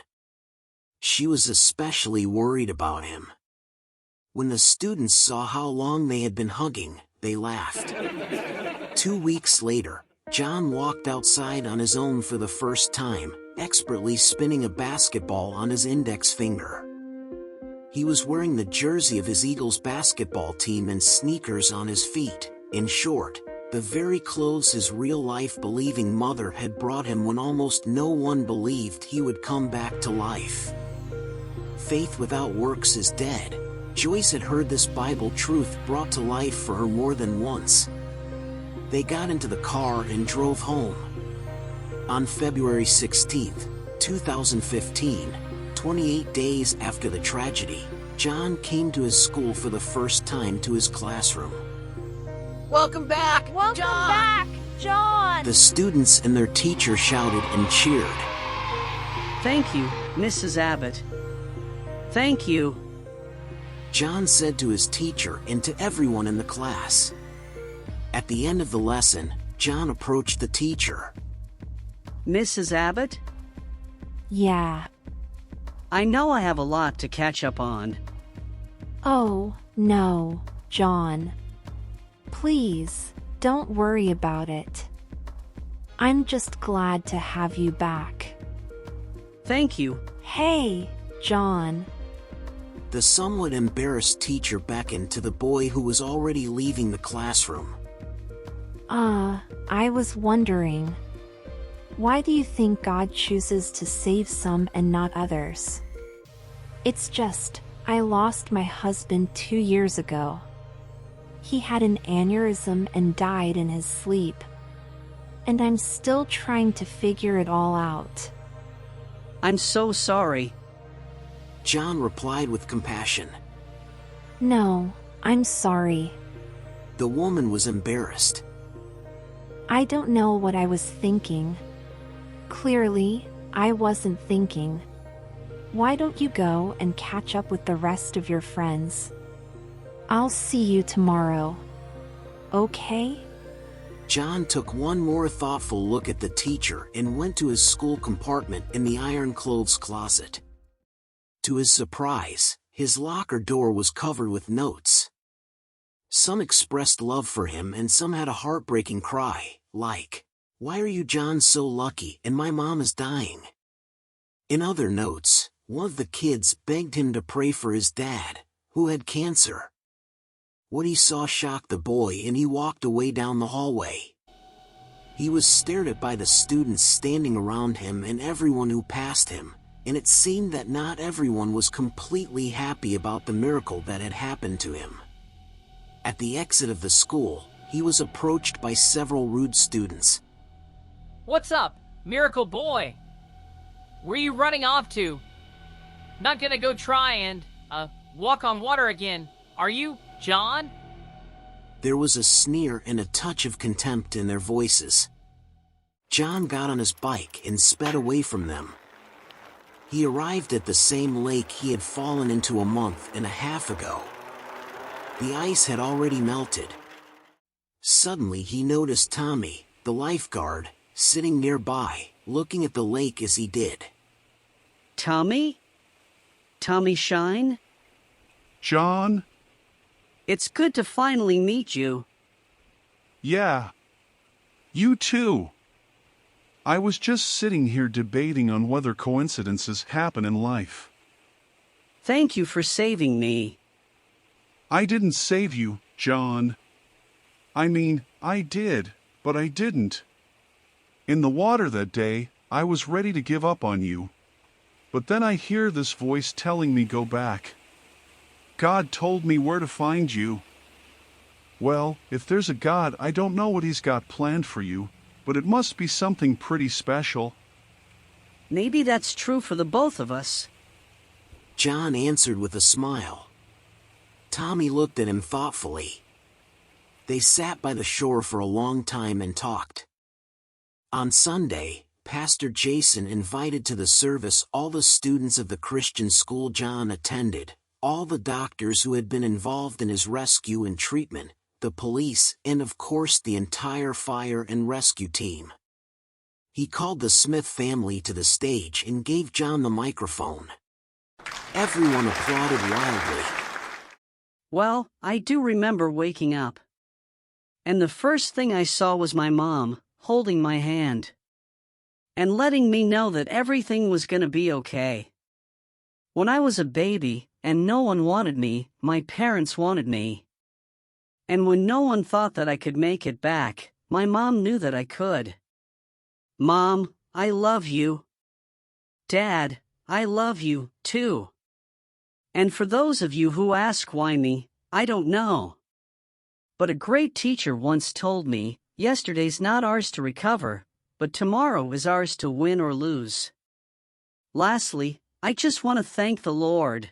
She was especially worried about him. When the students saw how long they had been hugging, they laughed. 2 weeks later, John walked outside on his own for the first time, expertly spinning a basketball on his index finger. He was wearing the jersey of his Eagles basketball team and sneakers on his feet. In short, the very clothes his real-life believing mother had brought him when almost no one believed he would come back to life. Faith without works is dead. Joyce had heard this Bible truth brought to life for her more than once. They got into the car and drove home. On February 16, 2015, 28 days after the tragedy, John came to his school for the first time to his classroom. Welcome back, Welcome John! back, John! The students and their teacher shouted and cheered. Thank you, Mrs. Abbott. Thank you. John said to his teacher and to everyone in the class. At the end of the lesson, John approached the teacher. Mrs. Abbott? Yeah. I know I have a lot to catch up on. Oh, no, John. Please, don't worry about it. I'm just glad to have you back. Thank you. Hey, John. The somewhat embarrassed teacher beckoned to the boy who was already leaving the classroom. I was wondering, why do you think God chooses to save some and not others? It's just, I lost my husband 2 years ago. He had an aneurysm and died in his sleep. And I'm still trying to figure it all out. I'm so sorry. John replied with compassion. No, I'm sorry. The woman was embarrassed. I don't know what I was thinking. Clearly, I wasn't thinking. Why don't you go and catch up with the rest of your friends? I'll see you tomorrow. Okay? John took one more thoughtful look at the teacher and went to his school compartment in the iron clothes closet. To his surprise, his locker door was covered with notes. Some expressed love for him and some had a heartbreaking cry, like, "Why are you John so lucky and my mom is dying?" In other notes, one of the kids begged him to pray for his dad, who had cancer. What he saw shocked the boy and he walked away down the hallway. He was stared at by the students standing around him and everyone who passed him, and it seemed that not everyone was completely happy about the miracle that had happened to him. At the exit of the school, he was approached by several rude students. "What's up, miracle boy? Where are you running off to? Not gonna go try and, walk on water again, are you, John?" There was a sneer and a touch of contempt in their voices. John got on his bike and sped away from them. He arrived at the same lake he had fallen into a month and a half ago. The ice had already melted. Suddenly he noticed Tommy, the lifeguard, sitting nearby, looking at the lake as he did. Tommy? Tommy Shine? John? It's good to finally meet you. Yeah. You too. I was just sitting here debating on whether coincidences happen in life. Thank you for saving me. I didn't save you, John. I mean, I did, but I didn't. In the water that day, I was ready to give up on you. But then I hear this voice telling me go back. God told me where to find you. Well, if there's a God, I don't know what he's got planned for you, but it must be something pretty special. Maybe that's true for the both of us. John answered with a smile. Tommy looked at him thoughtfully. They sat by the shore for a long time and talked. On Sunday, Pastor Jason invited to the service all the students of the Christian school John attended, all the doctors who had been involved in his rescue and treatment, the police, and of course the entire fire and rescue team. He called the Smith family to the stage and gave John the microphone. Everyone applauded wildly. Well, I do remember waking up. And the first thing I saw was my mom, holding my hand. And letting me know that everything was gonna be okay. When I was a baby, and no one wanted me, my parents wanted me. And when no one thought that I could make it back, my mom knew that I could. Mom, I love you. Dad, I love you, too. And for those of you who ask why me, I don't know. But a great teacher once told me, yesterday's not ours to recover, but tomorrow is ours to win or lose. Lastly, I just want to thank the Lord.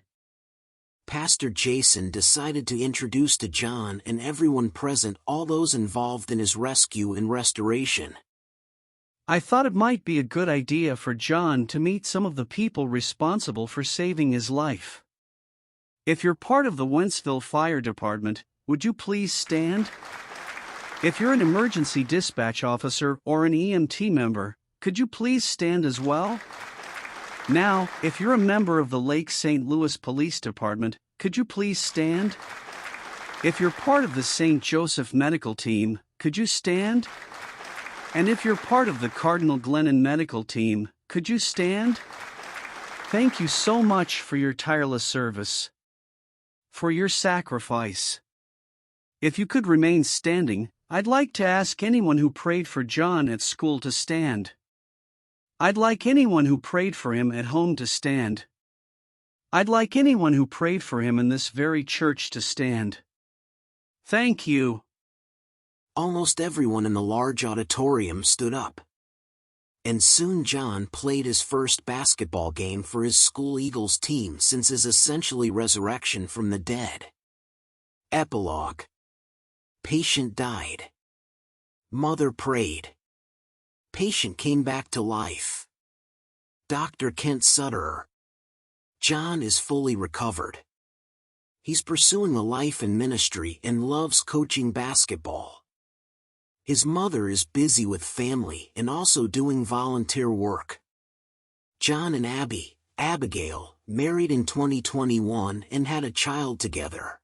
Pastor Jason decided to introduce to John and everyone present all those involved in his rescue and restoration. I thought it might be a good idea for John to meet some of the people responsible for saving his life. If you're part of the Wentzville Fire Department, would you please stand? If you're an emergency dispatch officer or an EMT member, could you please stand as well? Now, if you're a member of the Lake St. Louis Police Department, could you please stand? If you're part of the St. Joseph Medical Team, could you stand? And if you're part of the Cardinal Glennon Medical Team, could you stand? Thank you so much for your tireless service. For your sacrifice. If you could remain standing, I'd like to ask anyone who prayed for John at school to stand. I'd like anyone who prayed for him at home to stand. I'd like anyone who prayed for him in this very church to stand. Thank you. Almost everyone in the large auditorium stood up. and soon John played his first basketball game for his school Eagles team since his essentially resurrection from the dead. Epilogue. Patient died. Mother prayed. Patient came back to life. Dr. Kent Sutterer. John is fully recovered. He's pursuing a life in ministry and loves coaching basketball. His mother is busy with family and also doing volunteer work. John and Abigail, married in 2021 and had a child together.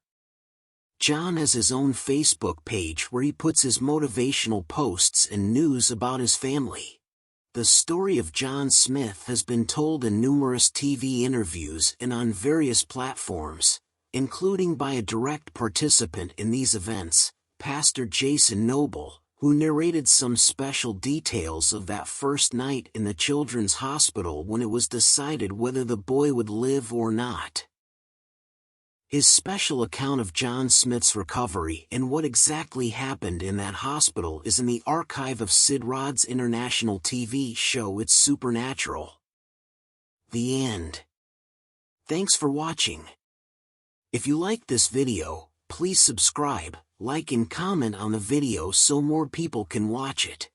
John has his own Facebook page where he puts his motivational posts and news about his family. The story of John Smith has been told in numerous TV interviews and on various platforms, including by a direct participant in these events, Pastor Jason Noble, who narrated some special details of that first night in the children's hospital when it was decided whether the boy would live or not. His special account of John Smith's recovery and what exactly happened in that hospital is in the archive of Sid Rod's international TV show It's Supernatural. The end. Thanks for watching. If you liked this video, please subscribe, like and comment on the video so more people can watch it.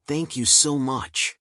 Thank you so much.